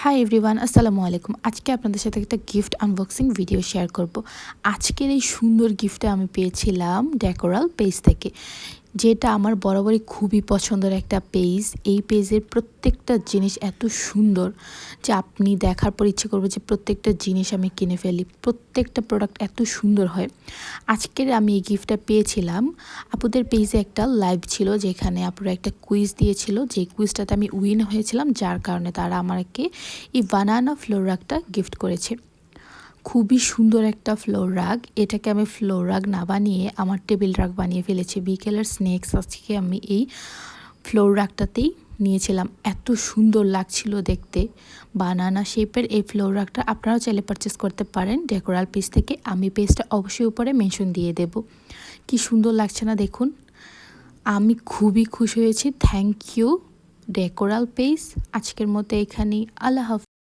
Hi everyone, আসসালামু আলাইকুম। আজকে আপনাদের সাথে একটা গিফট আনবক্সিং ভিডিও শেয়ার করব। আজকের এই সুন্দর গিফটটা আমি পেয়েছিলাম ডেকোরাল পেজ থেকে, যেটা আমার বরাবরই খুবই পছন্দের একটা পেজ। এই পেজের প্রত্যেকটা জিনিস এত সুন্দর যে আপনি দেখার পর ইচ্ছে করবে যে প্রত্যেকটা জিনিস আমি কিনে ফেলি। প্রত্যেকটা প্রোডাক্ট এত সুন্দর হয়। আজকের আমি এই গিফটটা পেয়েছিলাম আপুদের পেজে একটা লাইভ ছিল, যেখানে আপুরা একটা কুইজ দিয়েছিল, যে কুইজটাতে আমি উইন হয়েছিলাম, যার কারণে তারা আমাকে এই বানানা ফ্লোর রাগটা গিফট করেছে। খুবই সুন্দর একটা ফ্লোর রাগ। এটাকে আমি ফ্লোর রাগ না বানিয়ে আমার টেবিল রাগ বানিয়ে ফেলেছি। বিকেলের স্ন্যাক্স আজকে আমি এই ফ্লোর রাগটাতেই নিয়েছিলাম। এত সুন্দর লাগছিল দেখতে। বানানা শেপের এই ফ্লোর রাগটা আপনারাও চাইলে পারচেস করতে পারেন ডেকোরাল পেজ থেকে। আমি পেজটা অবশ্যই উপরে মেনশন দিয়ে দেব। কি সুন্দর লাগছে না দেখুন। আমি খুবই খুশি হয়েছি। Thank you decoral page. আজকের মতো এখানেই। আল্লাহ হাফেজ।